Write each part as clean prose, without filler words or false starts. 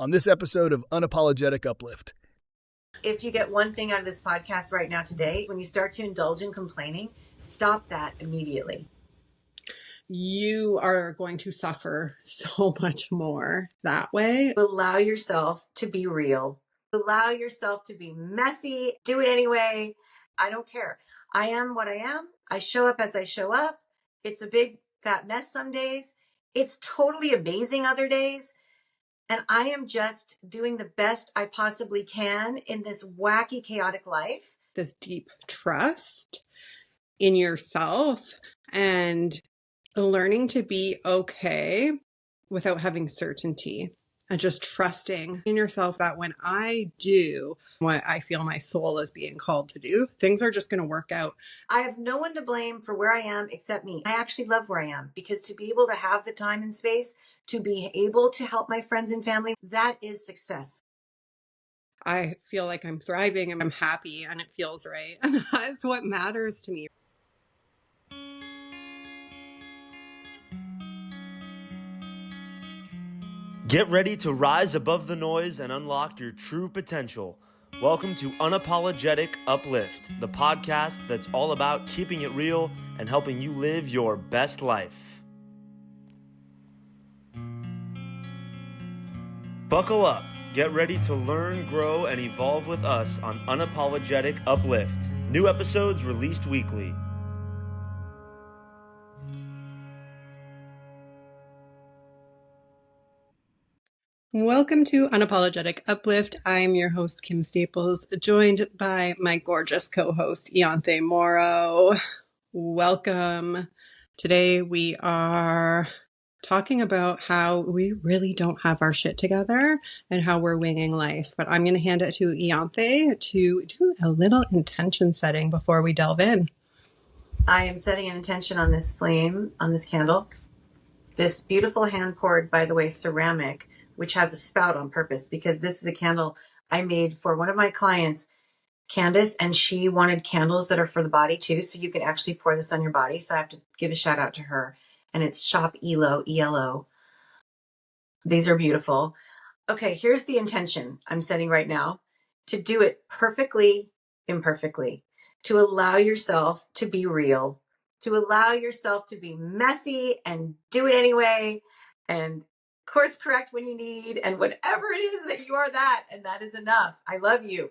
on this episode of Unapologetic Uplift. If you get one thing out of this podcast right now today, when you start to indulge in complaining, stop that immediately. You are going to suffer so much more that way. Allow yourself to be real. Allow yourself to be messy. Do it anyway. I don't care. I am what I am. I show up as I show up. It's a big fat mess some days. It's totally amazing other days. And I am just doing the best I possibly can in this wacky, chaotic life. This deep trust in yourself and learning to be okay without having certainty and just trusting in yourself that when I do what I feel my soul is being called to do, things are just going to work out. I have no one to blame for where I am except me. I actually love where I am because to be able to have the time and space to be able to help my friends and family, that is success. I feel like I'm thriving and I'm happy and it feels right. And that's what matters to me. Get ready to rise above the noise and unlock your true potential. Welcome to Unapologetic Uplift, the podcast that's all about keeping it real and helping you live your best life. Buckle up. Get ready to learn, grow, and evolve with us on Unapologetic Uplift. New episodes released weekly. Welcome to Unapologetic Uplift. I'm your host, Kim Staples, joined by my gorgeous co-host, Ianthe Mauro. Welcome. Today we are talking about how we really don't have our shit together and how we're winging life. But I'm going to hand it to Ianthe to do a little intention setting before we delve in. I am setting an intention on this flame, on this candle. This beautiful hand-poured, by the way, ceramic, which has a spout on purpose because this is a candle I made for one of my clients, Candace, and she wanted candles that are for the body too. So you can actually pour this on your body. So I have to give a shout out to her. And it's Shop ELO, E-L-O. These are beautiful. Okay, here's the intention I'm setting right now. To do it perfectly, imperfectly. To allow yourself to be real. To allow yourself to be messy and do it anyway. And course correct when you need, and whatever it is that you are that, and that is enough. I love you.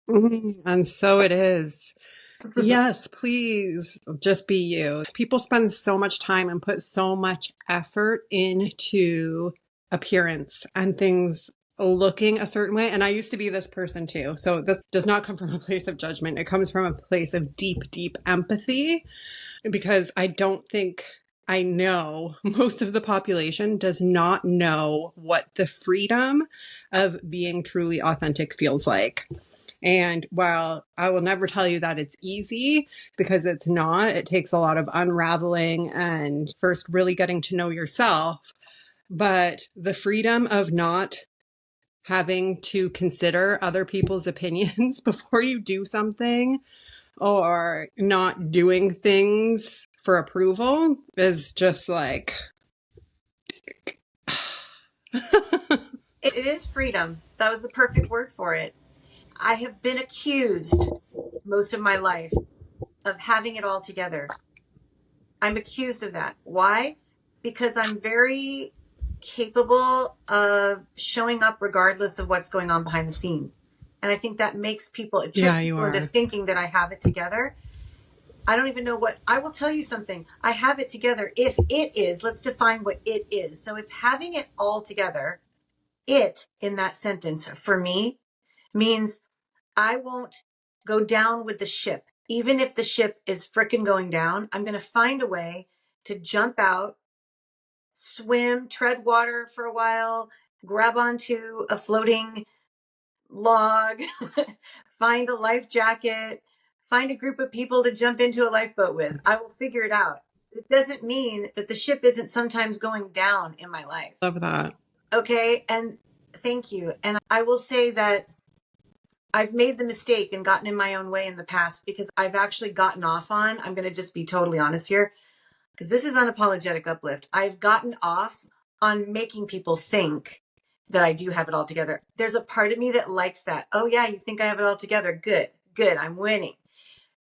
And so it is. Yes, please just be you. People spend so much time and put so much effort into appearance and things looking a certain way. And I used to be this person too. So this does not come from a place of judgment. It comes from a place of deep, deep empathy because I don't think I know most of the population does not know what the freedom of being truly authentic feels like. And while I will never tell you that it's easy, because it's not, it takes a lot of unraveling and first really getting to know yourself. But the freedom of not having to consider other people's opinions before you do something or not doing things for approval is just like... It is freedom. That was the perfect word for it. I have been accused most of my life of having it all together. I'm accused of that. Why? Because I'm very capable of showing up regardless of what's going on behind the scenes. And I think that makes people, it tricks people into thinking that I have it together. I don't even know what, I will tell you something. I have it together. If it is, let's define what it is. So if having it all together, it in that sentence for me means I won't go down with the ship. Even if the ship is frickin' going down, I'm going to find a way to jump out, swim, tread water for a while, grab onto a floating log, find a life jacket, find a group of people to jump into a lifeboat with. I will figure it out. It doesn't mean that the ship isn't sometimes going down in my life. Love that. Okay. And thank you. And I will say that I've made the mistake and gotten in my own way in the past because I've actually gotten off on, I'm going to just be totally honest here, because this is Unapologetic Uplift. I've gotten off on making people think that I do have it all together. There's a part of me that likes that. Oh yeah, you think I have it all together. Good, good. I'm winning.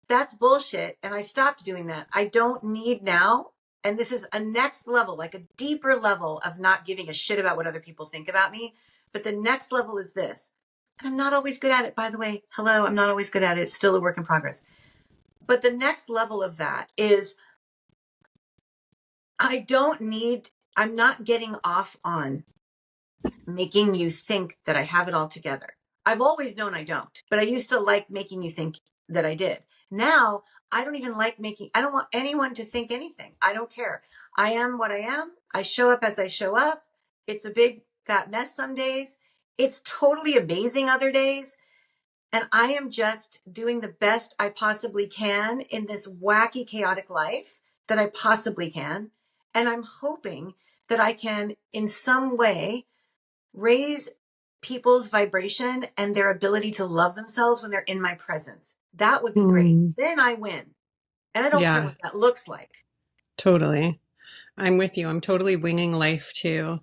That's bullshit. And I stopped doing that. I don't need now. And this is a next level, like a deeper level of not giving a shit about what other people think about me. But the next level is this. And I'm not always good at it, by the way. Hello, I'm not always good at it. It's still a work in progress. But the next level of that is I'm not getting off on making you think that I have it all together. I've always known I don't, but I used to like making you think that I did. Now, I don't even like I don't want anyone to think anything. I don't care. I am what I am. I show up as I show up. It's a big fat mess some days. It's totally amazing other days. And I am just doing the best I possibly can in this wacky, chaotic life that I possibly can. And I'm hoping that I can, in some way, raise people's vibration and their ability to love themselves when they're in my presence. That would be great. Then I win. And I don't care what that looks like. Totally. I'm with you. I'm totally winging life too.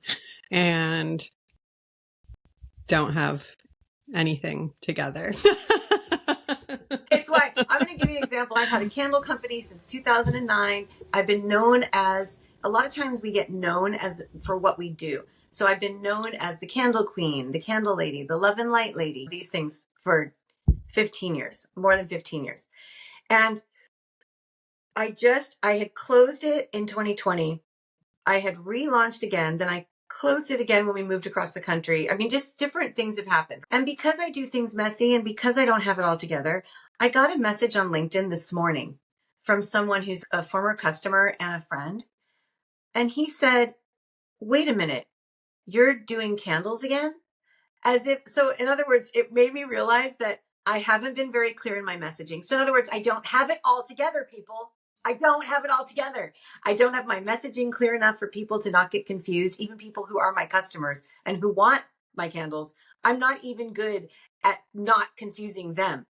And don't have anything together. It's why I'm going to give you an example. I've had a candle company since 2009. I've been known as, a lot of times we get known as for what we do. So I've been known as the candle queen, the candle lady, the love and light lady, these things for 15 years, more than 15 years. And I had closed it in 2020. I had relaunched again. Then I closed it again when we moved across the country. I mean, just different things have happened. And because I do things messy and because I don't have it all together, I got a message on LinkedIn this morning from someone who's a former customer and a friend. And he said, wait a minute, you're doing candles again? So in other words, it made me realize that I haven't been very clear in my messaging. So in other words, I don't have it all together, people. I don't have it all together. I don't have my messaging clear enough for people to not get confused, even people who are my customers and who want my candles. I'm not even good at not confusing them.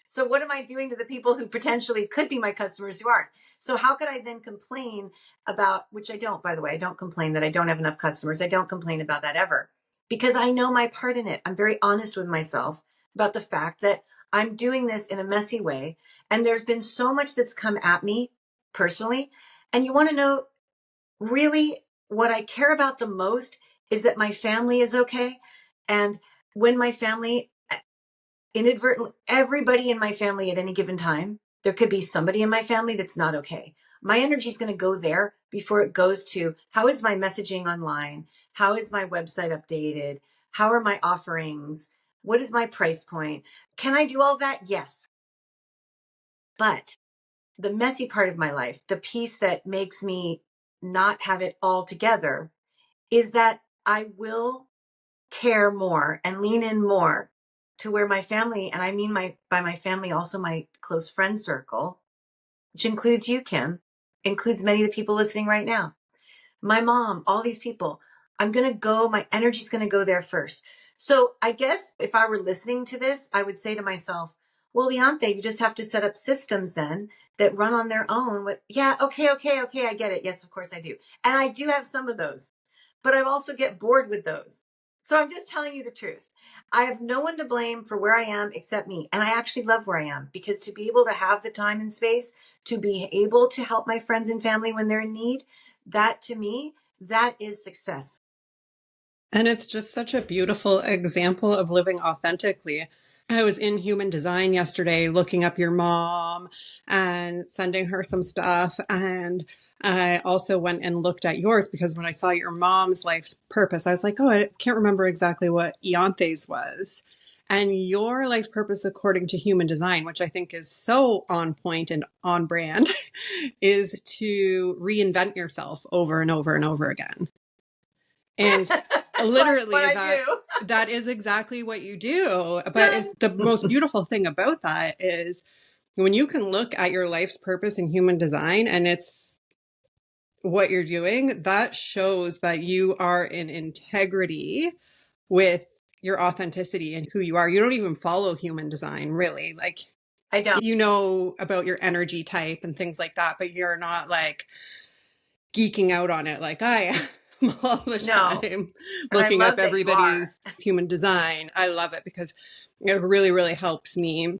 So what am I doing to the people who potentially could be my customers who aren't? So how could I then complain about, which I don't, by the way, I don't complain that I don't have enough customers. I don't complain about that ever because I know my part in it. I'm very honest with myself about the fact that I'm doing this in a messy way. And there's been so much that's come at me personally. And you want to know really what I care about the most is that my family is okay. And when my family inadvertently, everybody in my family at any given time, there could be somebody in my family that's not okay. My energy is going to go there before it goes to how is my messaging online? How is my website updated? How are my offerings? What is my price point? Can I do all that? Yes. But the messy part of my life, the piece that makes me not have it all together is that I will care more and lean in more to where my family, and I mean by my family, also my close friend circle, which includes you, Kim, includes many of the people listening right now. My mom, all these people, my energy's going to go there first. So I guess if I were listening to this, I would say to myself, well, Ianthe, you just have to set up systems then that run on their own. Okay, I get it. Yes, of course I do. And I do have some of those, but I also get bored with those. So I'm just telling you the truth. I have no one to blame for where I am except me. And I actually love where I am because to be able to have the time and space to be able to help my friends and family when they're in need, that to me, that is success. And it's just such a beautiful example of living authentically. I was in human design yesterday looking up your mom and sending her some stuff. And I also went and looked at yours because when I saw your mom's life's purpose, I was like, oh, I can't remember exactly what Ianthe's was. And your life purpose, according to human design, which I think is so on point and on brand, is to reinvent yourself over and over and over again. And literally that is exactly what you do. But the most beautiful thing about that is when you can look at your life's purpose in human design and it's what you're doing, that shows that you are in integrity with your authenticity and who you are. You don't even follow human design, really. Like, I don't. You know about your energy type and things like that, but you're not like geeking out on it like I am. all the No. time, And I looking up love that you everybody's are. human design. I love it because it really, really helps me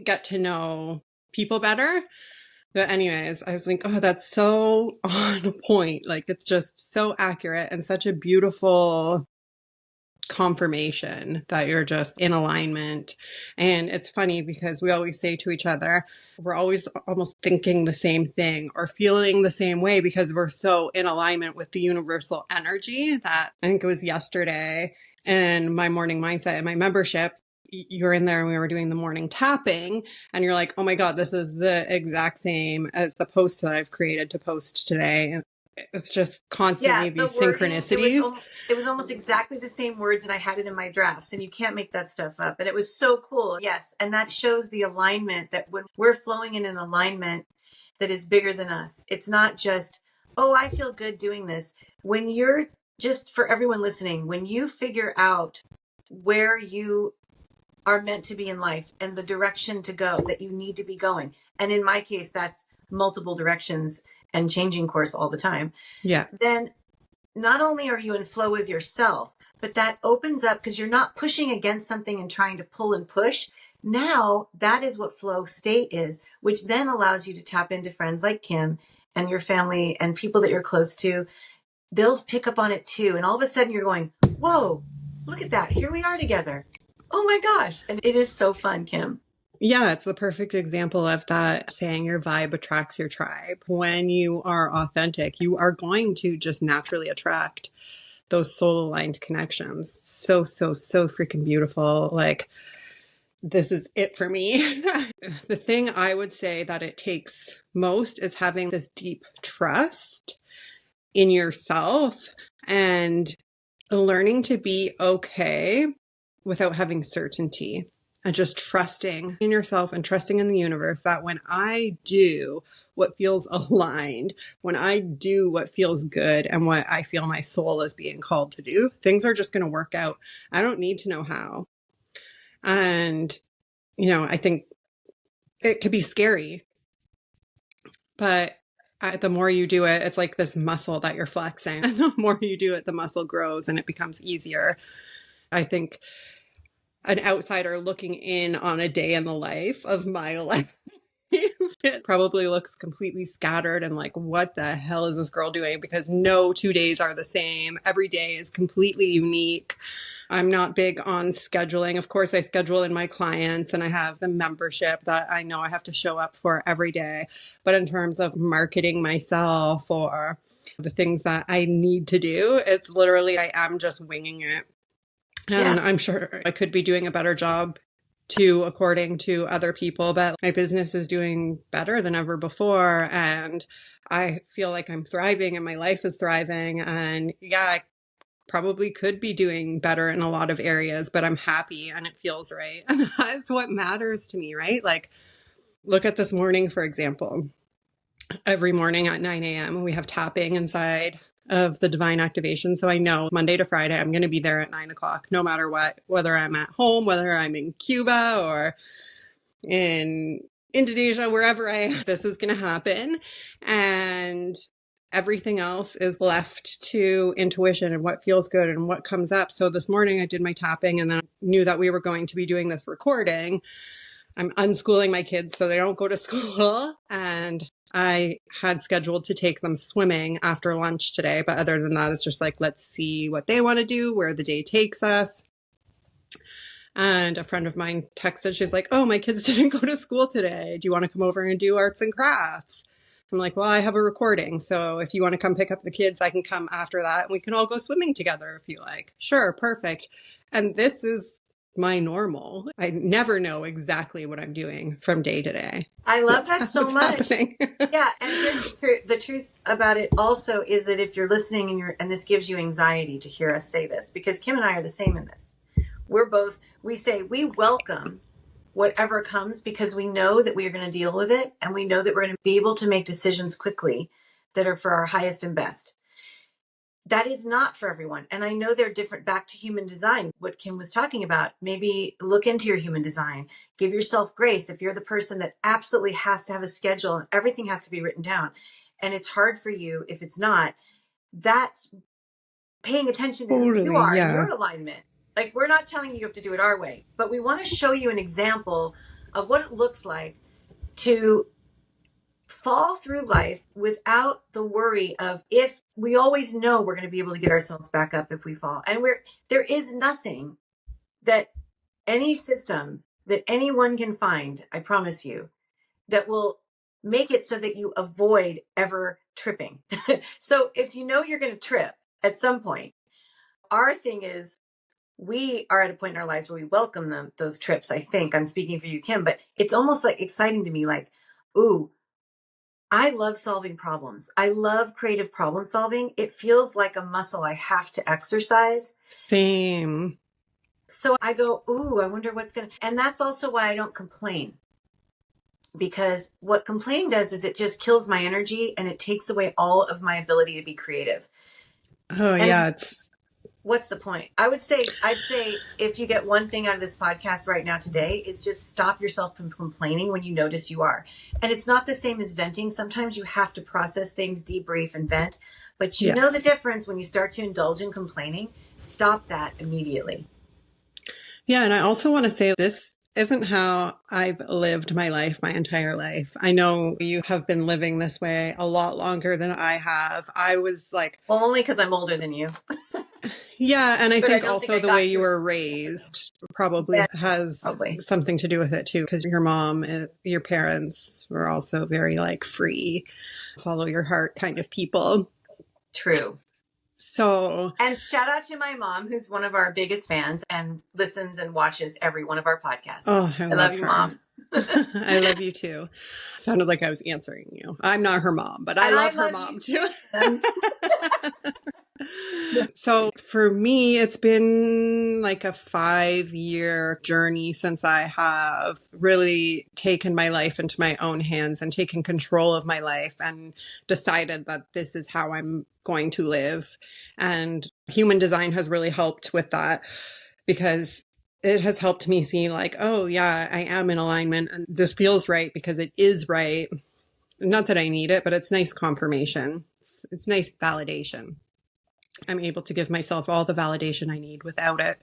get to know people better. But anyways, I was like, oh, that's so on point. Like, it's just so accurate and such a beautiful confirmation that you're just in alignment. And it's funny because we always say to each other, we're always almost thinking the same thing or feeling the same way because we're so in alignment with the universal energy. That I think it was yesterday in my morning mindset and my membership, you were in there and we were doing the morning tapping and you're like, oh my God, this is the exact same as the post that I've created to post today. And it's just constantly Yeah, the these wording, synchronicities. it was almost exactly the same words, and I had it in my drafts, and you can't make that stuff up. And it was so cool. Yes, and that shows the alignment, that when we're flowing in an alignment that is bigger than us, it's not just, oh, I feel good doing this. When you're, just for everyone listening, when you figure out where you are meant to be in life and the direction to go that you need to be going, and in my case, that's multiple directions and changing course all the time, Yeah. then not only are you in flow with yourself, but that opens up because you're not pushing against something and trying to pull and push. Now that is what flow state is, which then allows you to tap into friends like Kim and your family and people that you're close to. They'll pick up on it too. And all of a sudden you're going, whoa, look at that. Here we are together. Oh my gosh. And it is so fun, Kim. Yeah, it's the perfect example of that saying your vibe attracts your tribe. When you are authentic, you are going to just naturally attract those soul aligned connections. So, so, so freaking beautiful. Like, this is it for me. The thing I would say that it takes most is having this deep trust in yourself and learning to be okay without having certainty. And just trusting in yourself and trusting in the universe that when I do what feels aligned, when I do what feels good and what I feel my soul is being called to do, things are just going to work out. I don't need to know how. And, I think it could be scary, but the more you do it, it's like this muscle that you're flexing. And the more you do it, the muscle grows and it becomes easier. I think an outsider looking in on a day in the life of my life, it probably looks completely scattered and like, what the hell is this girl doing? Because no 2 days are the same. Every day is completely unique. I'm not big on scheduling. Of course, I schedule in my clients and I have the membership that I know I have to show up for every day. But in terms of marketing myself or the things that I need to do, it's literally, I am just winging it. And I'm sure I could be doing a better job too, according to other people, but my business is doing better than ever before. And I feel like I'm thriving and my life is thriving. And yeah, I probably could be doing better in a lot of areas, but I'm happy and it feels right. And that's what matters to me, right? Like, look at this morning, for example. Every morning at 9 a.m., we have tapping inside of the divine activation. So I know Monday to Friday, I'm going to be there at 9 o'clock, no matter what, whether I'm at home, whether I'm in Cuba or in Indonesia, wherever I am, this is going to happen. And everything else is left to intuition and what feels good and what comes up. So this morning I did my tapping and then knew that we were going to be doing this recording. I'm unschooling my kids so they don't go to school. And I had scheduled to take them swimming after lunch today. But other than that, it's just like, let's see what they want to do, where the day takes us. And a friend of mine texted, she's like, oh, my kids didn't go to school today. Do you want to come over and do arts and crafts? I'm like, well, I have a recording. So if you want to come pick up the kids, I can come after that. And we can all go swimming together if you like. Sure, perfect. And this is my normal. I never know exactly what I'm doing from day to day. I love that so much. Happening. Yeah, and here's the truth about it also is that if you're listening and this gives you anxiety to hear us say this, because Kim and I are the same in this. We say we welcome whatever comes because we know that we are going to deal with it and we know that we're going to be able to make decisions quickly that are for our highest and best. That is not for everyone. And I know they're different. Back to human design, what Kim was talking about, maybe look into your human design, give yourself grace. If you're the person that absolutely has to have a schedule and everything has to be written down and it's hard for you, if it's not, that's paying attention to who you Totally. are and Yeah. your alignment. Like, we're not telling you have to do it our way, but we want to show you an example of what it looks like to fall through life without the worry of, if we always know we're going to be able to get ourselves back up if we fall. And there is nothing that any system that anyone can find, I promise you, that will make it so that you avoid ever tripping. So if you know you're going to trip at some point, our thing is, we are at a point in our lives where we welcome those trips. I think I'm speaking for you, Kim, but it's almost like exciting to me. Like, ooh, I love solving problems. I love creative problem solving. It feels like a muscle I have to exercise. Same. So I go, ooh, I wonder what's going to, and that's also why I don't complain. Because what complaining does is it just kills my energy and it takes away all of my ability to be creative. Oh, And yeah. what's the point? I'd say if you get one thing out of this podcast right now today, is just stop yourself from complaining when you notice you are. And it's not the same as venting. Sometimes you have to process things, debrief and vent, but you know the difference when you start to indulge in complaining. Stop that immediately. Yeah. And I also want to say, this isn't how I've lived my life my entire life. I know you have been living this way a lot longer than I have. I was like, well, only because I'm older than you. Yeah. And I think I also the way you were raised probably has something to do with it too, because your mom, your parents were also very like free, follow your heart kind of people. True. So, and shout out to my mom, who's one of our biggest fans and listens and watches every one of our podcasts. Oh, I love you, her. Mom. I love you too. Sounded like I was answering you. I'm not her mom, but I love her mom too. So for me, it's been like a 5-year journey since I have really taken my life into my own hands and taken control of my life and decided that this is how I'm going to live. And human design has really helped with that, because it has helped me see like, oh yeah, I am in alignment and this feels right because it is right. Not that I need it, but it's nice confirmation. It's nice validation. I'm able to give myself all the validation I need without it.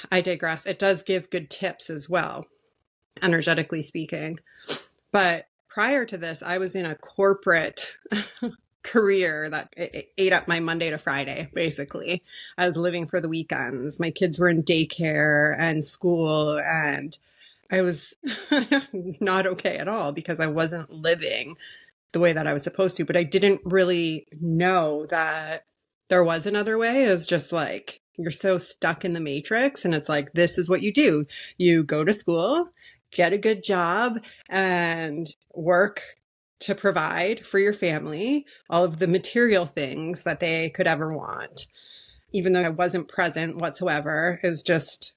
I digress. It does give good tips as well, energetically speaking. But prior to this, I was in a corporate career that ate up my Monday to Friday, basically. I was living for the weekends. My kids were in daycare and school, and I was not okay at all because I wasn't living the way that I was supposed to, but I didn't really know that there was another way. It was just like, you're so stuck in the matrix, and it's like, this is what you do. You go to school, get a good job, and work to provide for your family all of the material things that they could ever want. Even though I wasn't present whatsoever, it was just,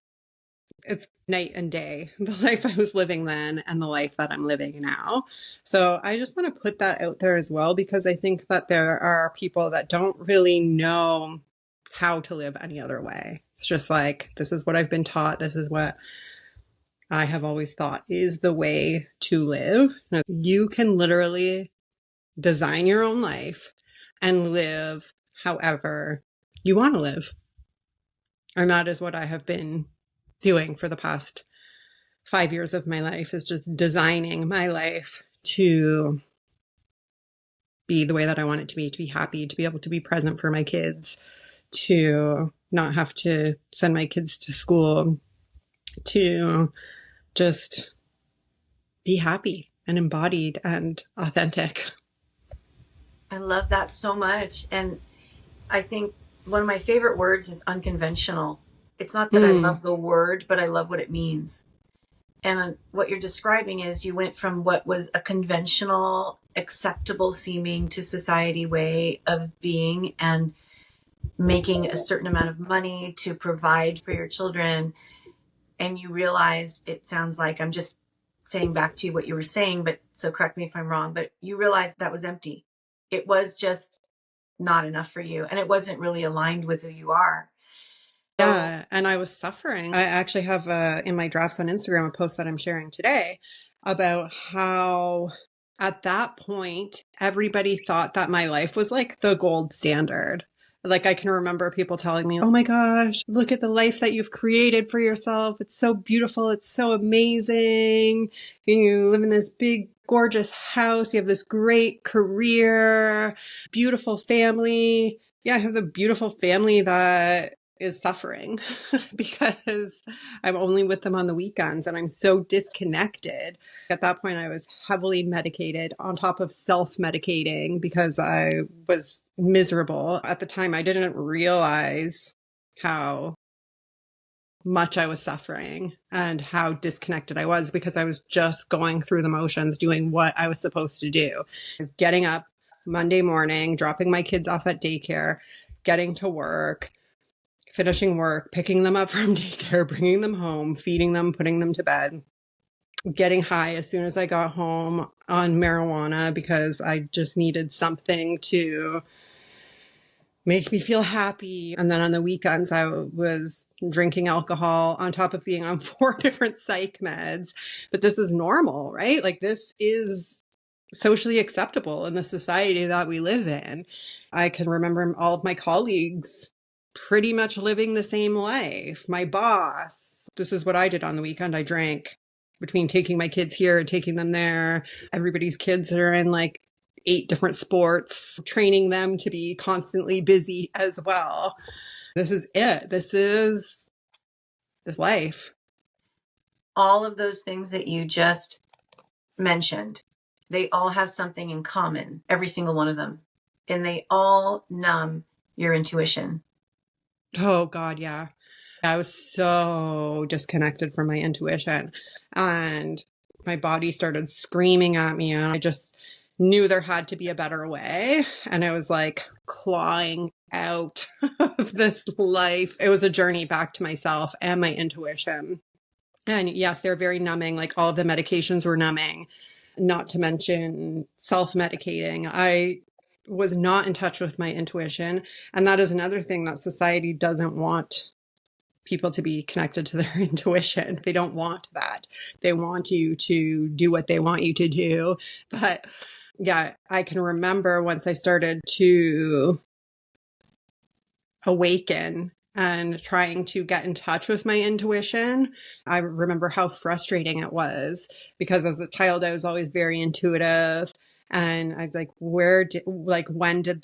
it's night and day, the life I was living then and the life that I'm living now. So I just want to put that out there as well, because I think that there are people that don't really know how to live any other way. It's just like, this is what I've been taught. This is what I have always thought is the way to live. You can literally design your own life and live however you want to live. And that is what I have been doing for the past 5 years of my life, is just designing my life to be the way that I want it to be happy, to be able to be present for my kids, to not have to send my kids to school, to just be happy and embodied and authentic. I love that so much. And I think one of my favorite words is unconventional. It's not that I love the word, but I love what it means. And what you're describing is you went from what was a conventional, acceptable seeming to society way of being and making a certain amount of money to provide for your children. And you realized, it sounds like I'm just saying back to you what you were saying, but so correct me if I'm wrong, but you realized that was empty. It was just not enough for you. And it wasn't really aligned with who you are. Yeah, and I was suffering. I actually have in my drafts on Instagram a post that I'm sharing today about how at that point, everybody thought that my life was like the gold standard. Like I can remember people telling me, oh my gosh, look at the life that you've created for yourself. It's so beautiful. It's so amazing. You live in this big, gorgeous house. You have this great career, beautiful family. Yeah, I have the beautiful family that is suffering because I'm only with them on the weekends and I'm so disconnected. At that point, I was heavily medicated on top of self-medicating because I was miserable. At the time, I didn't realize how much I was suffering and how disconnected I was because I was just going through the motions, doing what I was supposed to do. Getting up Monday morning, dropping my kids off at daycare, getting to work, finishing work, picking them up from daycare, bringing them home, feeding them, putting them to bed, getting high as soon as I got home on marijuana because I just needed something to make me feel happy. And then on the weekends, I was drinking alcohol on top of being on 4 different psych meds. But this is normal, right? Like this is socially acceptable in the society that we live in. I can remember all of my colleagues pretty much living the same life. My boss, this is what I did on the weekend. I drank between taking my kids here and taking them there. Everybody's kids are in like 8 different sports, training them to be constantly busy as well. This is it. This is this life. All of those things that you just mentioned, they all have something in common, every single one of them. And they all numb your intuition. Oh, God, yeah. I was so disconnected from my intuition. And my body started screaming at me. And I just knew there had to be a better way. And I was like clawing out of this life. It was a journey back to myself and my intuition. And yes, they're very numbing. Like all of the medications were numbing, not to mention self-medicating. I was not in touch with my intuition. And that is another thing that society doesn't want people to be connected to their intuition. They don't want that. They want you to do what they want you to do. But yeah, I can remember once I started to awaken and trying to get in touch with my intuition, I remember how frustrating it was because as a child, I was always very intuitive. And I was like, when did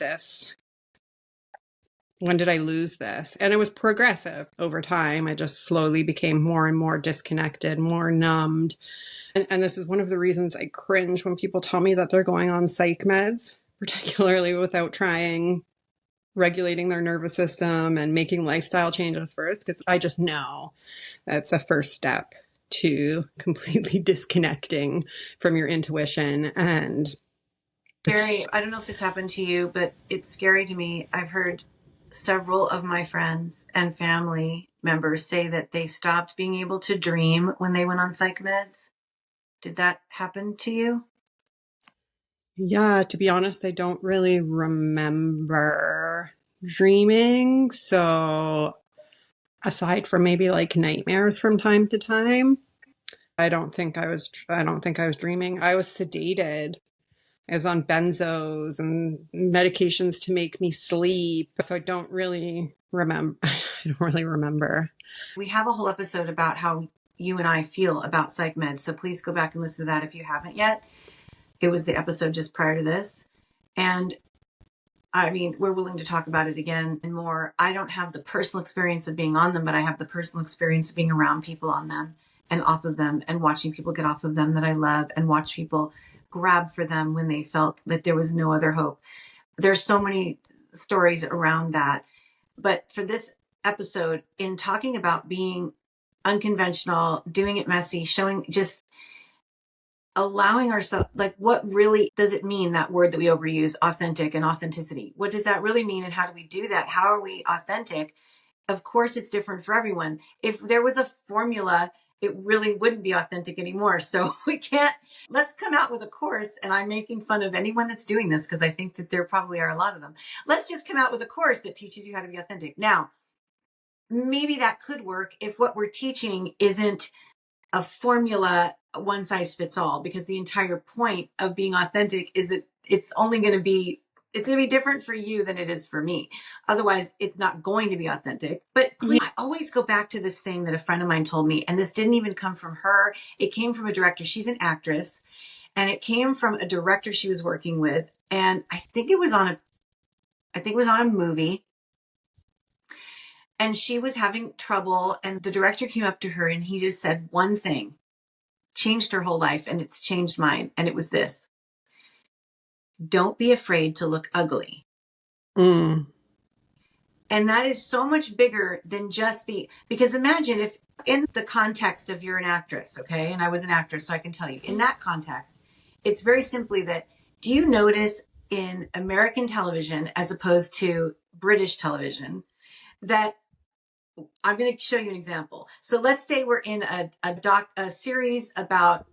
I lose this? And it was progressive over time. I just slowly became more and more disconnected, more numbed. And this is one of the reasons I cringe when people tell me that they're going on psych meds, particularly without trying regulating their nervous system and making lifestyle changes first, because I just know that's a first step to completely disconnecting from your intuition. And Scary. I don't know if this happened to you, but it's scary to me. I've heard several of my friends and family members say that they stopped being able to dream when they went on psych meds. Did that happen to you? yeah, to be honest, I don't really remember dreaming. So aside from maybe like nightmares from time to time, I don't think I was dreaming. I was sedated. I was on benzos and medications to make me sleep. So I don't really remember. I don't really remember. We have a whole episode about how you and I feel about psych meds. So please go back and listen to that if you haven't yet. It was the episode just prior to this. And I mean, we're willing to talk about it again and more. I don't have the personal experience of being on them, but I have the personal experience of being around people on them and off of them and watching people get off of them that I love and watch people grab for them when they felt that there was no other hope. There's so many stories around that. But for this episode, in talking about being unconventional, doing it messy, showing just allowing ourselves, like what really does it mean, that word that we overuse, authentic and authenticity? What does that really mean? And how do we do that? How are we authentic? Of course, it's different for everyone. If there was a formula, it really wouldn't be authentic anymore. So let's come out with a course. And I'm making fun of anyone that's doing this because I think that there probably are a lot of them. Let's just come out with a course that teaches you how to be authentic. Now, maybe that could work if what we're teaching isn't a formula, one size fits all, because the entire point of being authentic is that it's only going to be It's going to be different for you than it is for me. Otherwise, it's not going to be authentic. But I always go back to this thing that a friend of mine told me, and this didn't even come from her. It came from a director. She's an actress, and it came from a director she was working with. And I think it was on a movie. And she was having trouble, and the director came up to her and he just said one thing, changed her whole life, and it's changed mine. And it was this: don't be afraid to look ugly. Mm. And that is so much bigger than just because imagine if in the context of you're an actress, okay? And I was an actress, so I can tell you, in that context, it's very simply that, do you notice in American television, as opposed to British television, that I'm going to show you an example. So let's say we're in a series about,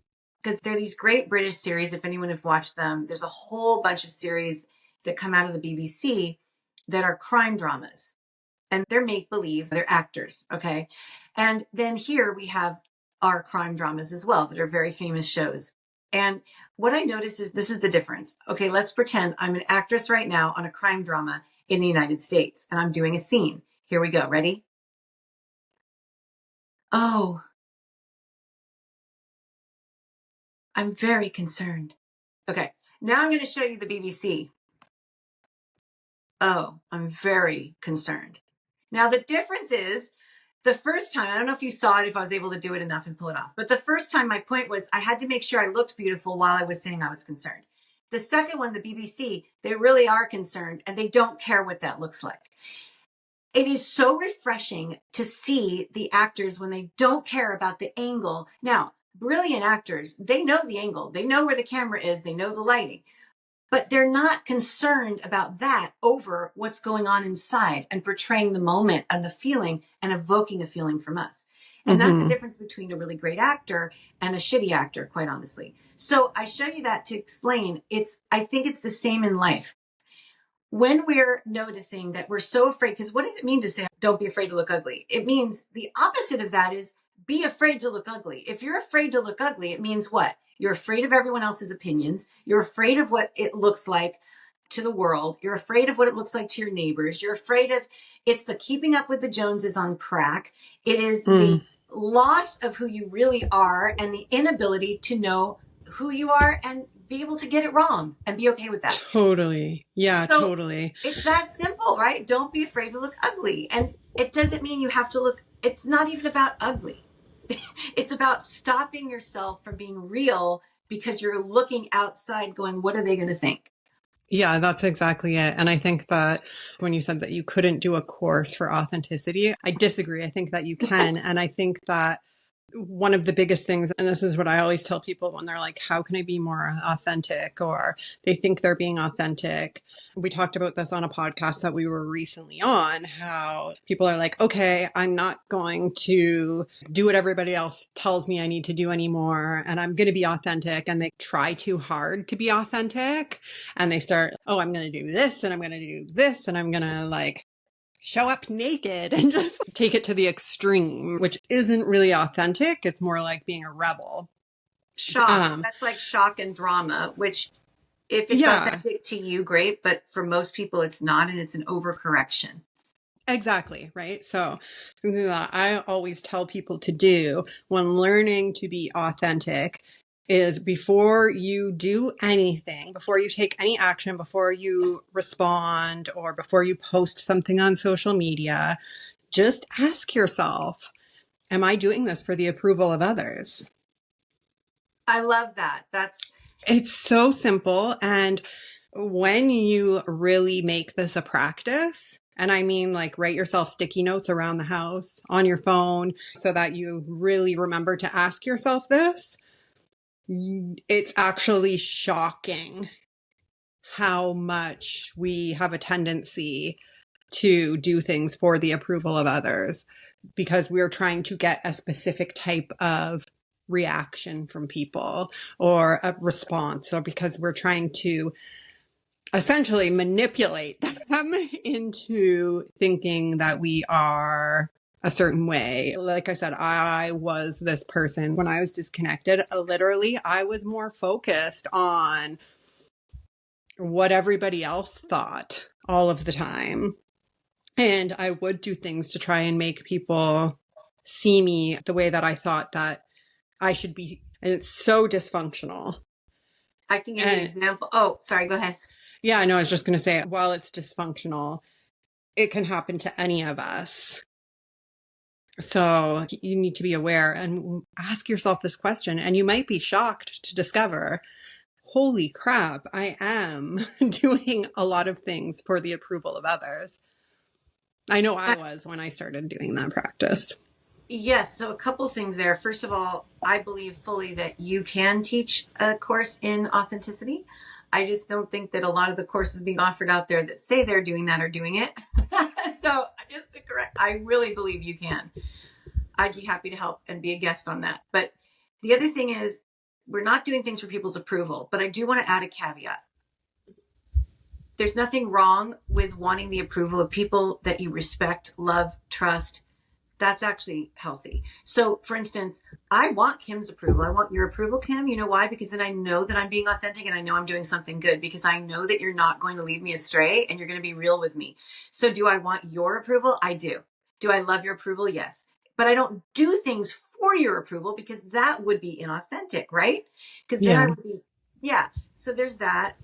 because there are these great British series, if anyone have watched them, there's a whole bunch of series that come out of the BBC that are crime dramas, and they're make-believe, they're actors, okay? And then here we have our crime dramas as well that are very famous shows. And what I notice is this is the difference. Okay, let's pretend I'm an actress right now on a crime drama in the United States, and I'm doing a scene. Here we go. Ready? Oh, I'm very concerned. Okay, now I'm going to show you the BBC. Oh, I'm very concerned. Now the difference is, the first time, I don't know if you saw it, if I was able to do it enough and pull it off, but the first time my point was I had to make sure I looked beautiful while I was saying I was concerned. The second one, the BBC, they really are concerned and they don't care what that looks like. It is so refreshing to see the actors when they don't care about the angle. Now, brilliant actors, they know the angle. They know where the camera is. They know the lighting. But they're not concerned about that over what's going on inside and portraying the moment and the feeling and evoking a feeling from us. And that's the difference between a really great actor and a shitty actor, quite honestly. So I show you that to explain I think it's the same in life. When we're noticing that we're so afraid, because what does it mean to say, don't be afraid to look ugly? It means the opposite of that is be afraid to look ugly. If you're afraid to look ugly, it means what? You're afraid of everyone else's opinions. You're afraid of what it looks like to the world. You're afraid of what it looks like to your neighbors. You're afraid of, it's the keeping up with the Joneses on crack. It is the loss of who you really are and the inability to know who you are and be able to get it wrong and be okay with that. Totally. Yeah, So totally. it's that simple, right? Don't be afraid to look ugly. And it doesn't mean you have to look, it's not even about ugly. It's about stopping yourself from being real because you're looking outside going, what are they going to think? Yeah, that's exactly it. And I think that when you said that you couldn't do a course for authenticity, I disagree. I think that you can. And I think that one of the biggest things, and this is what I always tell people when they're like, how can I be more authentic? Or they think they're being authentic. We talked about this on a podcast that we were recently on, how people are like, okay, I'm not going to do what everybody else tells me I need to do anymore. And I'm going to be authentic. And they try too hard to be authentic. And they start, oh, I'm going to do this and I'm going to do this. And I'm going to like show up naked and just take it to the extreme, which isn't really authentic. It's more like being a rebel. Shock. That's like shock and drama, which if it's authentic to you, great. But for most people, it's not. And it's an overcorrection. Exactly. Right. So something that I always tell people to do when learning to be authentic is before you do anything, before you take any action, before you respond, or before you post something on social media, just ask yourself, am I doing this for the approval of others? I love that. It's so simple. And when you really make this a practice, and I mean like write yourself sticky notes around the house on your phone so that you really remember to ask yourself this, it's actually shocking how much we have a tendency to do things for the approval of others because we're trying to get a specific type of reaction from people or a response, or because we're trying to essentially manipulate them into thinking that we are a certain way. Like I said, I was this person when I was disconnected. Literally, I was more focused on what everybody else thought all of the time. And I would do things to try and make people see me the way that I thought that I should be. And it's so dysfunctional. I can give you an example. Oh, sorry, go ahead. Yeah, I know. I was just going to say, while it's dysfunctional, it can happen to any of us. So you need to be aware and ask yourself this question. And you might be shocked to discover, holy crap, I am doing a lot of things for the approval of others. I know I was when I started doing that practice. Yes. So a couple things there. First of all, I believe fully that you can teach a course in authenticity. I just don't think that a lot of the courses being offered out there that say they're doing that are doing it. So just to correct, I really believe you can. I'd be happy to help and be a guest on that. But the other thing is, we're not doing things for people's approval, but I do want to add a caveat. There's nothing wrong with wanting the approval of people that you respect, love, trust. That's actually healthy. So for instance, I want Kim's approval. I want your approval, Kim. You know why? Because then I know that I'm being authentic and I know I'm doing something good, because I know that you're not going to lead me astray and you're going to be real with me. So do I want your approval? I do. Do I love your approval? Yes. But I don't do things for your approval because that would be inauthentic, right? Because then I would be, yeah. So there's that.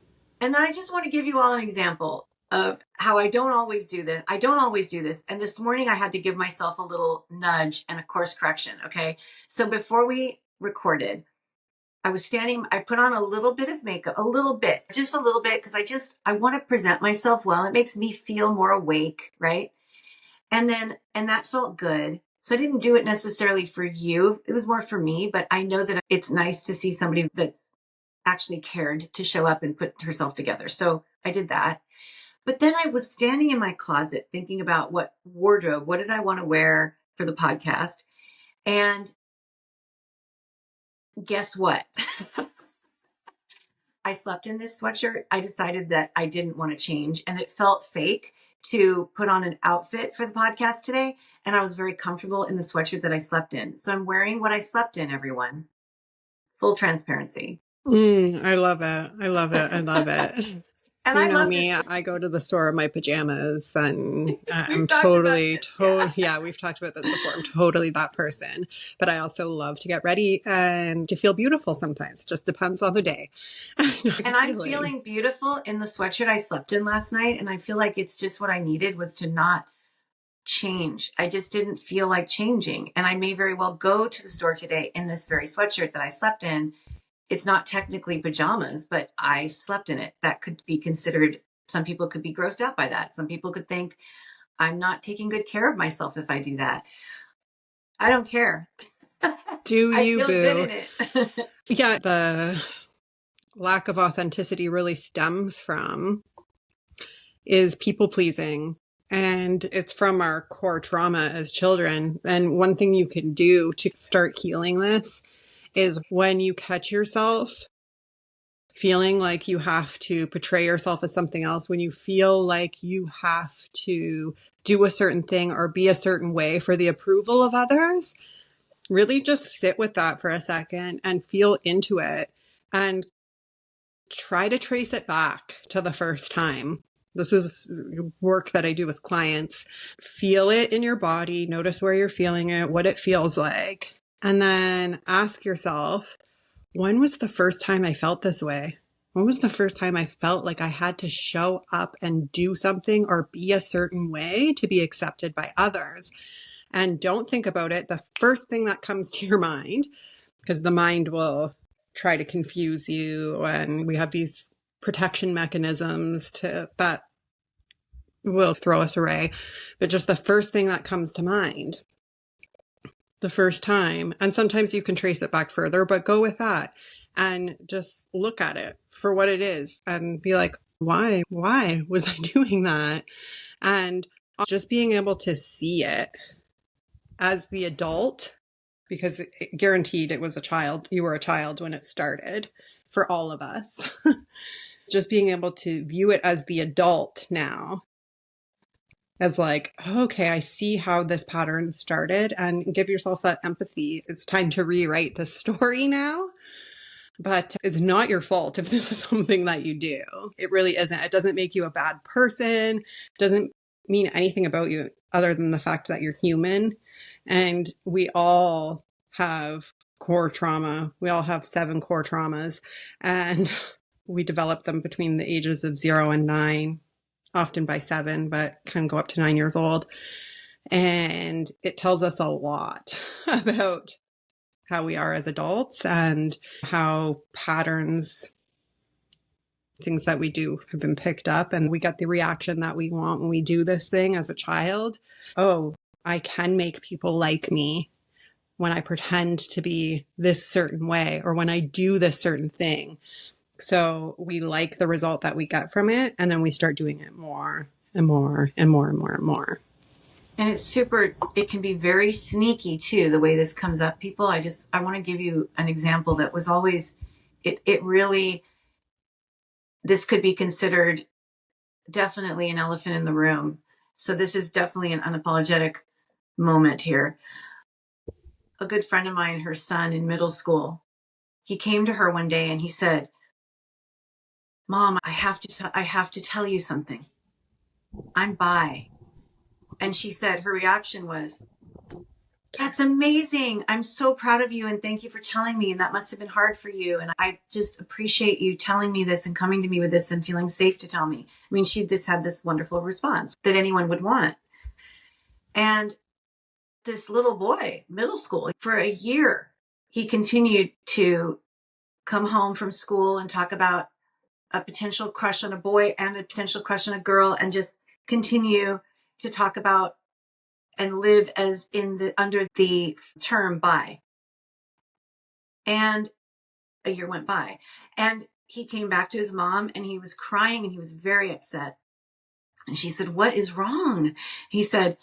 And then I just want to give you all an example of how I don't always do this. I don't always do this. And this morning I had to give myself a little nudge and a course correction. Okay. So before we recorded, I was standing, I put on a little bit of makeup, just a little bit, because I want to present myself well. It makes me feel more awake. Right. And that felt good. So I didn't do it necessarily for you. It was more for me, but I know that it's nice to see somebody that's actually cared to show up and put herself together. So I did that. But then I was standing in my closet thinking about what did I want to wear for the podcast? And guess what? I slept in this sweatshirt. I decided that I didn't want to change, and it felt fake to put on an outfit for the podcast today. And I was very comfortable in the sweatshirt that I slept in. So I'm wearing what I slept in, everyone. Full transparency. I love it. I love it. I love it. And you I know love me, this. I go to the store in my pajamas and I'm totally, yeah, we've talked about this before. I'm totally that person. But I also love to get ready and to feel beautiful sometimes. Just depends on the day. And I'm feeling beautiful in the sweatshirt I slept in last night. And I feel like it's just what I needed was to not change. I just didn't feel like changing. And I may very well go to the store today in this very sweatshirt that I slept in. It's not technically pajamas, but I slept in it. That could be considered, some people could be grossed out by that. Some people could think I'm not taking good care of myself if I do that. I don't care. Do you, I feel boo? good in it. Yeah, the lack of authenticity really stems from is people pleasing. And it's from our core trauma as children. And one thing you can do to start healing this is when you catch yourself feeling like you have to portray yourself as something else, when you feel like you have to do a certain thing or be a certain way for the approval of others, really just sit with that for a second and feel into it and try to trace it back to the first time. This is work that I do with clients. Feel it in your body, notice where you're feeling it, what it feels like, and then ask yourself, when was the first time I felt this way? When was the first time I felt like I had to show up and do something or be a certain way to be accepted by others? And don't think about it. The first thing that comes to your mind, because the mind will try to confuse you, and we have these protection mechanisms that will throw us away. But just the first thing that comes to mind, the first time, and sometimes you can trace it back further, but go with that and just look at it for what it is and be like, why was I doing that? And just being able to see it as the adult, because guaranteed it was a child. You were a child when it started for all of us. Just being able to view it as the adult now, as like, okay, I see how this pattern started, and give yourself that empathy. It's time to rewrite the story now. But it's not your fault if this is something that you do. It really isn't. It doesn't make you a bad person. It doesn't mean anything about you other than the fact that you're human. And we all have core trauma. We all have 7 core traumas. And we develop them between the ages of 0 and 9, often by 7, but can go up to 9 years old. And it tells us a lot about how we are as adults and how patterns, things that we do have been picked up, and we get the reaction that we want when we do this thing as a child. Oh, I can make people like me when I pretend to be this certain way or when I do this certain thing. So we like the result that we get from it, and then we start doing it more and more and more and more and more. And it can be very sneaky too, the way this comes up. People, I want to give you an example that was always, this could be considered definitely an elephant in the room. So this is definitely an unapologetic moment here. A good friend of mine, her son in middle school, he came to her one day and he said, "Mom, I have to tell you something. I'm bi." And she said, her reaction was, "That's amazing. I'm so proud of you. And thank you for telling me. And that must have been hard for you. And I just appreciate you telling me this and coming to me with this and feeling safe to tell me." I mean, she just had this wonderful response that anyone would want. And this little boy, middle school, for a year, he continued to come home from school and talk about a potential crush on a boy and a potential crush on a girl, and just continue to talk about and live as under the term bi. And a year went by, and he came back to his mom and he was crying and he was very upset. And she said, "What is wrong?" He said,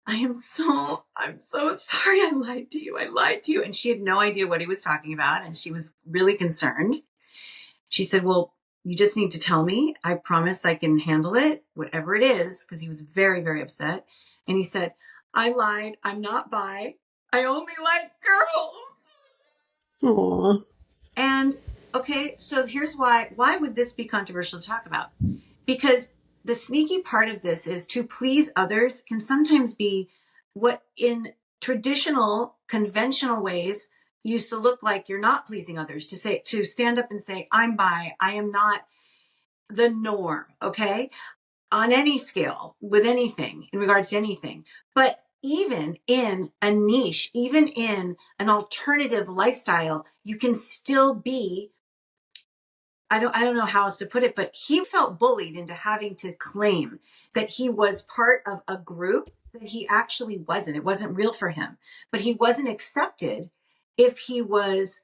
I'm so sorry. I lied to you. And she had no idea what he was talking about. And she was really concerned. She said, "Well, you just need to tell me. I promise I can handle it, whatever it is," because he was very, very upset. And he said, "I lied. I'm not bi. I only like girls." Aww. And okay, so here's why would this be controversial to talk about? Because the sneaky part of this is to please others can sometimes be what in traditional, conventional ways used to look like you're not pleasing others, to stand up and say, "I'm bi, I am not the norm," okay? On any scale, with anything, in regards to anything. But even in a niche, even in an alternative lifestyle, you can still be, I don't know how else to put it, but he felt bullied into having to claim that he was part of a group that he actually wasn't. It wasn't real for him, but he wasn't accepted if he was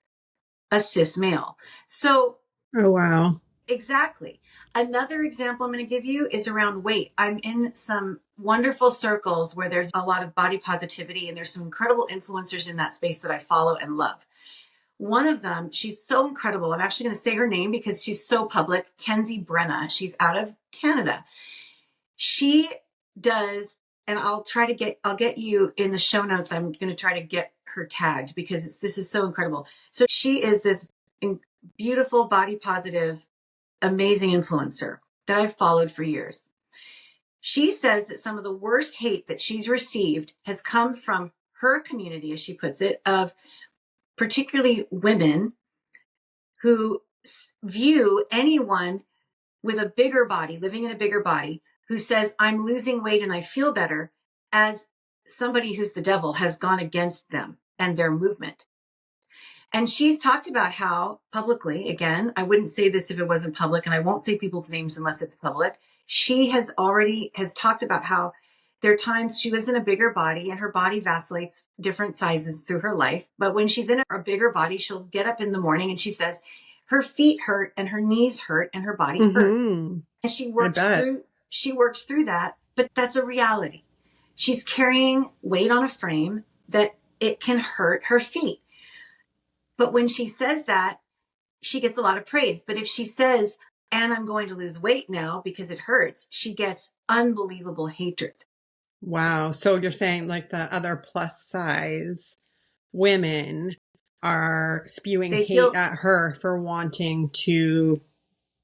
a cis male. So, Oh, wow. exactly. Another example I'm going to give you is around weight. I'm in some wonderful circles where there's a lot of body positivity, and there's some incredible influencers in that space that I follow and love. One of them, she's so incredible. I'm actually going to say her name because she's so public. Kenzie Brenna. She's out of Canada. She does, and I'll get you in the show notes. I'm going to try to get her tagged because this is so incredible. So she is this beautiful, body positive, amazing influencer that I've followed for years. She says that some of the worst hate that she's received has come from her community, as she puts it, of particularly women who view anyone with a bigger body, living in a bigger body, who says, "I'm losing weight and I feel better," as somebody who's the devil, has gone against them and their movement. And she's talked about how publicly, again, I wouldn't say this if it wasn't public, and I won't say people's names unless it's public. She has talked about how there are times she lives in a bigger body and her body vacillates different sizes through her life. But when she's in a bigger body, she'll get up in the morning and she says her feet hurt and her knees hurt and her body hurts. And she works through that, but that's a reality. She's carrying weight on a frame that it can hurt her feet. But when she says that, she gets a lot of praise. But if she says, "And I'm going to lose weight now because it hurts," she gets unbelievable hatred. Wow. So you're saying like the other plus size women are spewing They hate feel at her for wanting to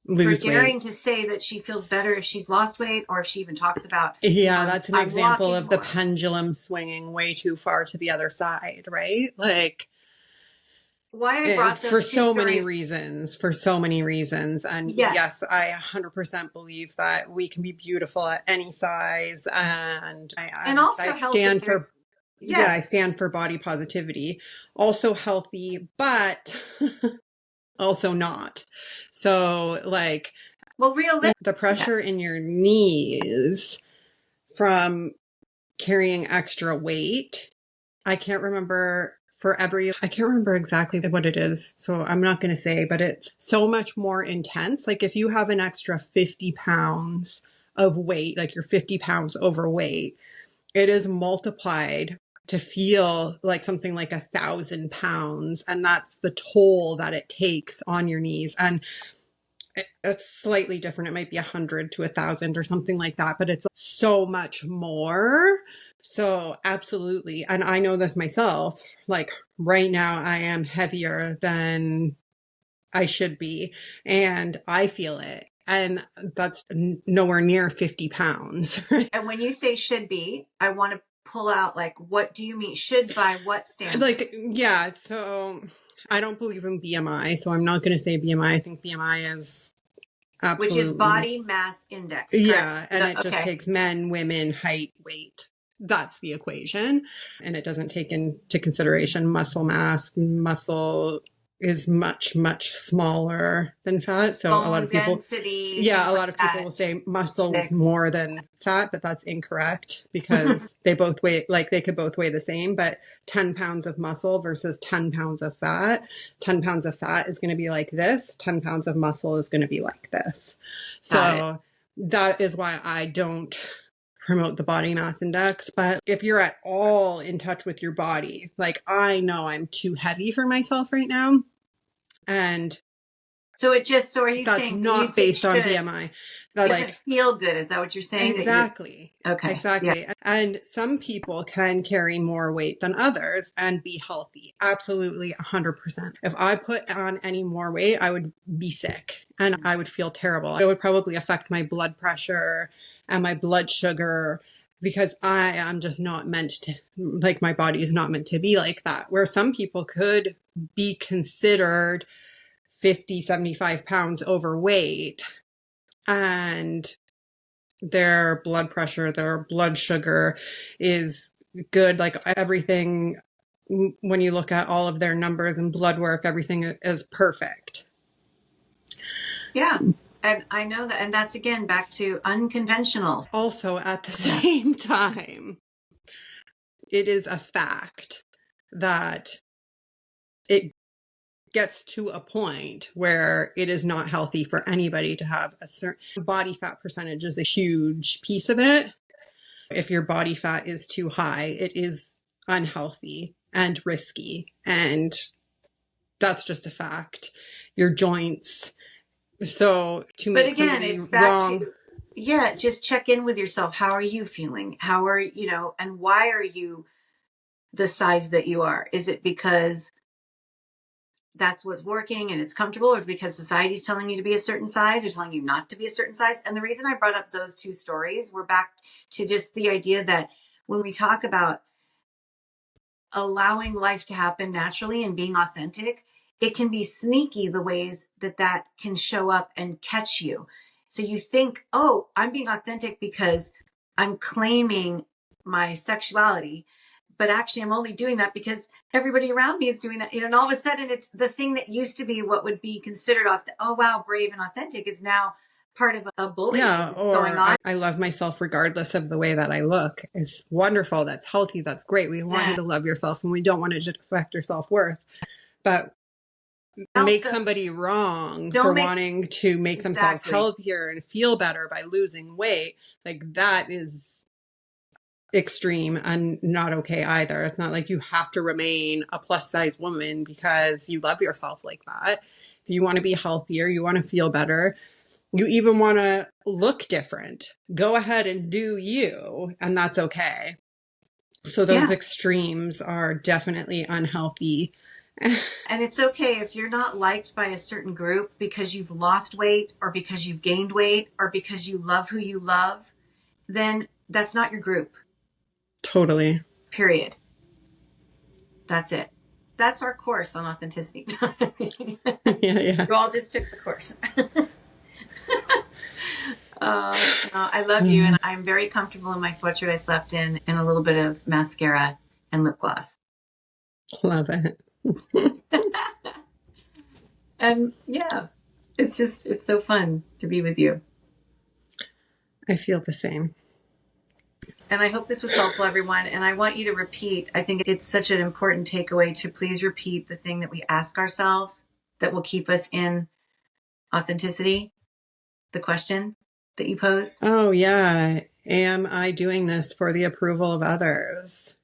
for lose daring weight. to say that she feels better if she's lost weight, or if she even talks about, Yeah, that's an I'm example walking of the more. pendulum swinging way too far to the other side, right? Like, Why I brought for those two so many stories. reasons, for so many reasons. And Yes. yes, I 100% believe that we can be beautiful at any size. And And also I healthy. stand for, yeah, I Yes. stand for body positivity. Also healthy, but also not. So like, Well, realistic. the pressure in your knees from carrying extra weight. I can't remember I can't remember exactly what it is. So I'm not going to say, but it's so much more intense. Like if you have an extra 50 pounds of weight, like you're 50 pounds overweight, it is multiplied to feel like something like 1,000 pounds. And that's the toll that it takes on your knees. And it's slightly different. It might be 100 to 1,000 or something like that, but it's so much more. So absolutely. And I know this myself, like right now I am heavier than I should be and I feel it. And that's nowhere near 50 pounds. And when you say should be, I want to pull out, like, what do you mean should by what standard? Like, yeah. So I don't believe in BMI. So I'm not going to say BMI. I think BMI is absolutely, which is body mass index. Correct? Yeah, and it just okay. takes men, women, height, weight. That's the equation. And it doesn't take into consideration muscle mass. Muscle is much, much smaller than fat. So Bone a lot of people, density. yeah, a lot like of people that. will say muscle is Sticks. more than fat, but that's incorrect because they both weigh, like they could both weigh the same, but 10 pounds of muscle versus 10 pounds of fat, 10 pounds of fat is going to be like this, 10 pounds of muscle is going to be like this. So that is why I don't promote the body mass index. But if you're at all in touch with your body, like I know I'm too heavy for myself right now. And so it just, so are you that's saying not based on BMI. That's doesn't like, feel good? Is that what you're saying? exactly. Okay. Exactly. Yeah. And some people can carry more weight than others and be healthy. Absolutely 100%. If I put on any more weight, I would be sick and I would feel terrible. It would probably affect my blood pressure and my blood sugar because I am just not meant to, like my body is not meant to be like that. Where some people could be considered 50, 75 pounds overweight and their blood pressure, their blood sugar is good. Like everything, when you look at all of their numbers and blood work, everything is perfect. Yeah. And I know that. And that's again, back to unconventional. Also at the same time, it is a fact that it gets to a point where it is not healthy for anybody to have a certain body fat percentage is a huge piece of it. If your body fat is too high, it is unhealthy and risky. And that's just a fact. Your joints. So to make somebody it's back wrong. To, just check in with yourself. How are you feeling? How are you, and why are you the size that you are? Is it because that's what's working and it's comfortable, or is it because society's telling you to be a certain size or telling you not to be a certain size? And the reason I brought up those two stories, we're back to just the idea that when we talk about allowing life to happen naturally and being authentic, it can be sneaky the ways that can show up and catch you. So you think, oh, I'm being authentic because I'm claiming my sexuality, but actually I'm only doing that because everybody around me is doing that. And all of a sudden it's the thing that used to be what would be considered, oh, wow, brave and authentic is now part of a bullying going on. I love myself regardless of the way that I look. It's wonderful. That's healthy. That's great. We want you to love yourself and we don't want it to affect your self-worth. But make somebody wrong for wanting to make themselves healthier and feel better by losing weight. Like that is extreme and not okay either. It's not like you have to remain a plus size woman because you love yourself like that. If you want to be healthier, you want to feel better, you even want to look different, go ahead and do you, and that's okay. So those extremes are definitely unhealthy And it's okay if you're not liked by a certain group because you've lost weight or because you've gained weight or because you love who you love, then that's not your group. Totally. Period. That's it. That's our course on authenticity. Yeah. You all just took the course. I love you, and I'm very comfortable in my sweatshirt I slept in and a little bit of mascara and lip gloss. Love it. And yeah, it's so fun to be with you. I feel the same. And I hope this was helpful, everyone. And I want you to repeat. I think it's such an important takeaway to please repeat the thing that we ask ourselves that will keep us in authenticity. The question that you posed. Oh, yeah. Am I doing this for the approval of others?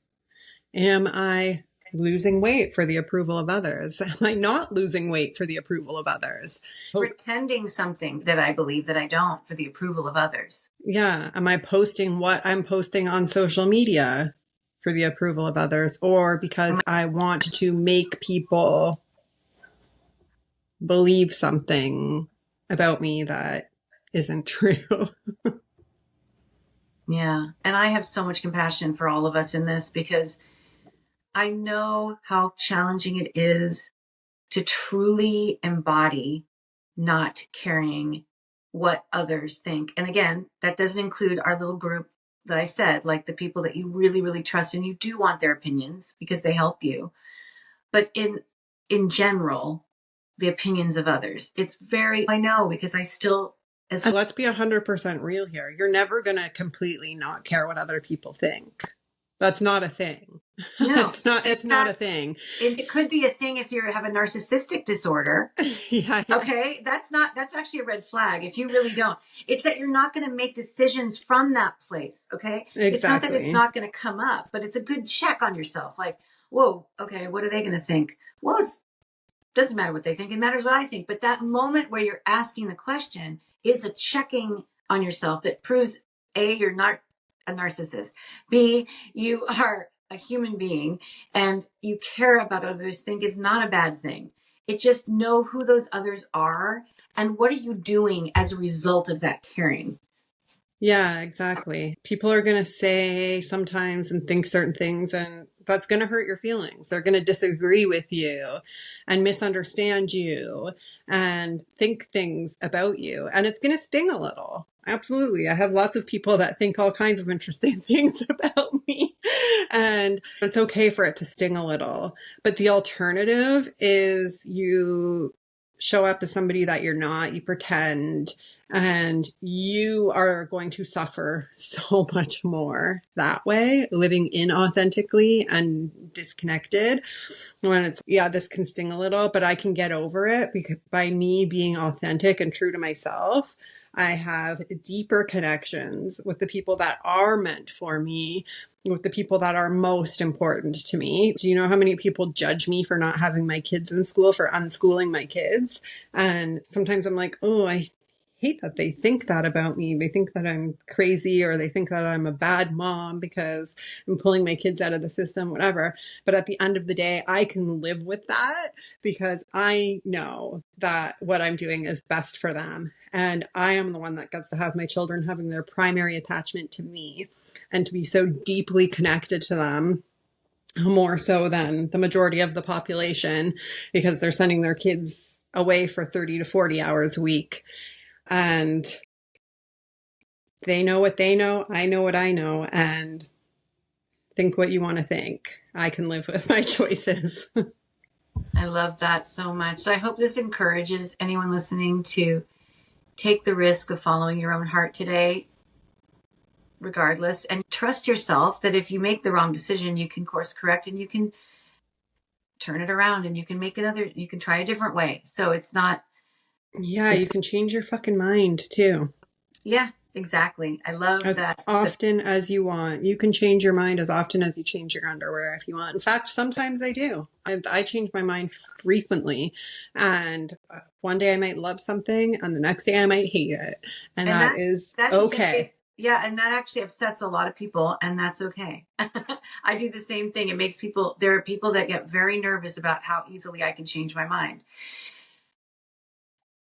Am I losing weight for the approval of others? Am I not losing weight for the approval of others? Pretending something that I believe that I don't for the approval of others. Yeah. Am I posting what I'm posting on social media for the approval of others, or because I want to make people believe something about me that isn't true? Yeah. And I have so much compassion for all of us in this because I know how challenging it is to truly embody not caring what others think. And again, that doesn't include our little group that I said, like the people that you really, really trust and you do want their opinions because they help you. But in general, the opinions of others, I know because I still, let's be 100% real here. You're never going to completely not care what other people think. That's not a thing. No, it's not a thing. It could be a thing if you have a narcissistic disorder. Yeah. Okay. That's actually a red flag if you really don't. It's that you're not going to make decisions from that place. Okay. Exactly. It's not that it's not going to come up, but it's a good check on yourself. Like, whoa, okay, what are they going to think? Well, it doesn't matter what they think. It matters what I think. But that moment where you're asking the question is a checking on yourself that proves A, you're not a narcissist. B, you are a human being and you care about others, think is not a bad thing. It just know who those others are and what are you doing as a result of that caring. Yeah, exactly. People are going to say sometimes and think certain things, and that's going to hurt your feelings. They're going to disagree with you and misunderstand you and think things about you. And it's going to sting a little. Absolutely. I have lots of people that think all kinds of interesting things about me. And it's okay for it to sting a little. But the alternative is you show up as somebody that you're not, you pretend, and you are going to suffer so much more that way, living inauthentically and disconnected. When it's, yeah, this can sting a little, but I can get over it because by me being authentic and true to myself, I have deeper connections with the people that are meant for me, with the people that are most important to me. Do you know how many people judge me for not having my kids in school, for unschooling my kids? And sometimes I'm like, oh, I hate that they think that about me. They think that I'm crazy, or they think that I'm a bad mom because I'm pulling my kids out of the system, whatever. But at the end of the day, I can live with that because I know that what I'm doing is best for them. And I am the one that gets to have my children having their primary attachment to me and to be so deeply connected to them, more so than the majority of the population, because they're sending their kids away for 30 to 40 hours a week. And they know what they know. I know what I know. And think what you want to think. I can live with my choices. I love that so much. So I hope this encourages anyone listening to take the risk of following your own heart today, regardless, and trust yourself that if you make the wrong decision, you can course correct and you can turn it around and you can you can try a different way. So it's not. Yeah, you can change your fucking mind too. Yeah, exactly. I love as that. Often as you want. You can change your mind as often as you change your underwear if you want. In fact, sometimes I do. I change my mind frequently. And one day I might love something and the next day I might hate it. And that is okay. Yeah, and that actually upsets a lot of people, and that's okay. I do the same thing. It makes there are people that get very nervous about how easily I can change my mind.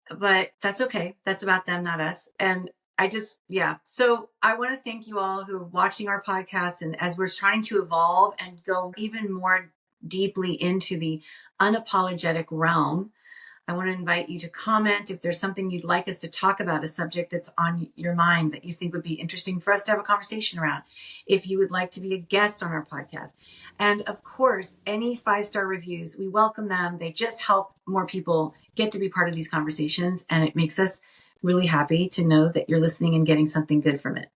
But that's okay. That's about them, not us. And So I want to thank you all who are watching our podcast. And as we're trying to evolve and go even more deeply into the unapologetic realm, I want to invite you to comment if there's something you'd like us to talk about, a subject that's on your mind that you think would be interesting for us to have a conversation around. If you would like to be a guest on our podcast. And of course, any 5-star reviews, we welcome them. They just help more people get to be part of these conversations. And it makes us really happy to know that you're listening and getting something good from it.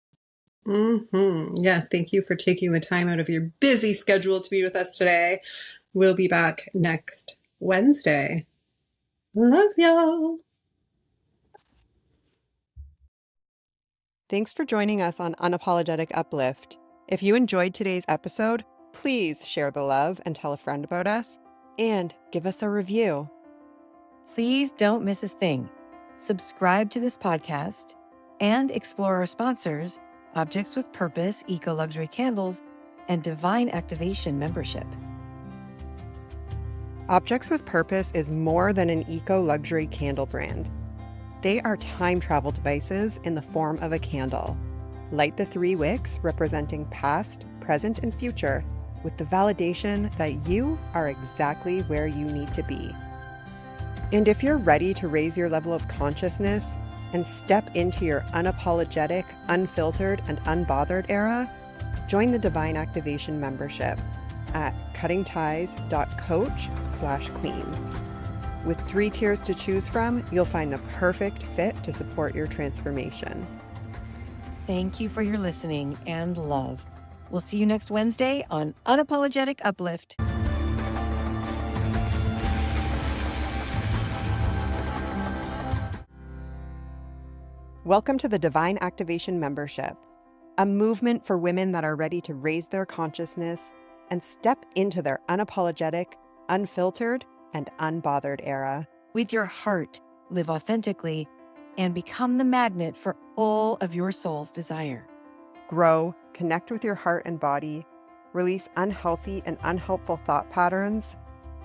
Yes, thank you for taking the time out of your busy schedule to be with us today. We'll be back next Wednesday. Love y'all. Thanks for joining us on Unapologetic Uplift. If you enjoyed today's episode, please share the love and tell a friend about us, and give us a review. Please don't miss a thing. Subscribe to this podcast and explore our sponsors, Objects with Purpose, Eco Luxury Candles, and Divine Activation membership. Objects with Purpose is more than an eco-luxury candle brand. They are time travel devices in the form of a candle. Light the 3 wicks representing past, present, and future with the validation that you are exactly where you need to be. And if you're ready to raise your level of consciousness and step into your unapologetic, unfiltered, and unbothered era, join the Divine Activation membership at cuttingties.coach/queen. With 3 tiers to choose from, you'll find the perfect fit to support your transformation. Thank you for your listening and love. We'll see you next Wednesday on Unapologetic Uplift. Welcome to the Divine Activation membership, a movement for women that are ready to raise their consciousness and step into their unapologetic, unfiltered, and unbothered era. With your heart, live authentically and become the magnet for all of your soul's desire. Grow, connect with your heart and body, release unhealthy and unhelpful thought patterns,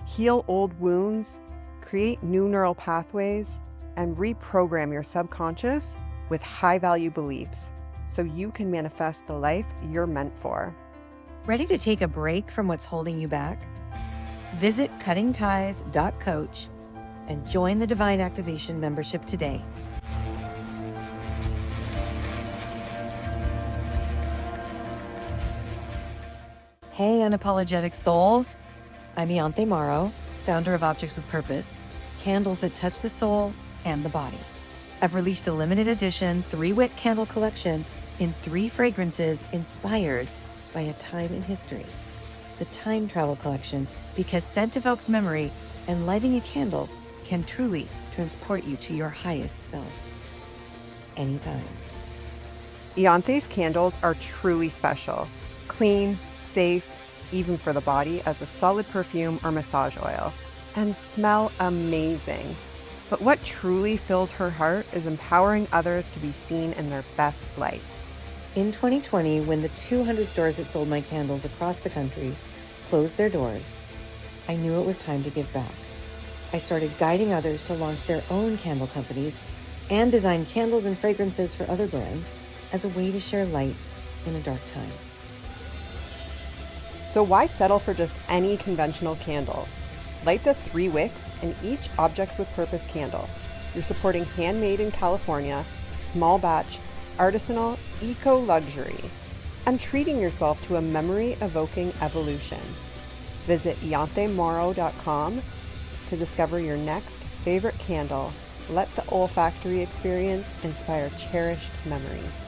heal old wounds, create new neural pathways, and reprogram your subconscious with high-value beliefs so you can manifest the life you're meant for. Ready to take a break from what's holding you back? Visit cuttingties.coach and join the Divine Activation membership today. Hey, unapologetic souls. I'm Ianthe Mauro, founder of Objects with Purpose, candles that touch the soul and the body. I've released a limited edition 3-wick candle collection in 3 fragrances inspired by a time in history. The Time Travel Collection, because scent evokes memory and lighting a candle can truly transport you to your highest self. Anytime. Ianthe's candles are truly special, clean, safe, even for the body as a solid perfume or massage oil, and smell amazing. But what truly fills her heart is empowering others to be seen in their best light. In 2020, when the 200 stores that sold my candles across the country closed their doors, I knew it was time to give back. I started guiding others to launch their own candle companies and design candles and fragrances for other brands as a way to share light in a dark time. So why settle for just any conventional candle? Light the 3 wicks in each Objects with Purpose candle. You're supporting handmade in California, small batch, artisanal, eco-luxury, and treating yourself to a memory-evoking evolution. Visit ianthemauro.com to discover your next favorite candle. Let the olfactory experience inspire cherished memories.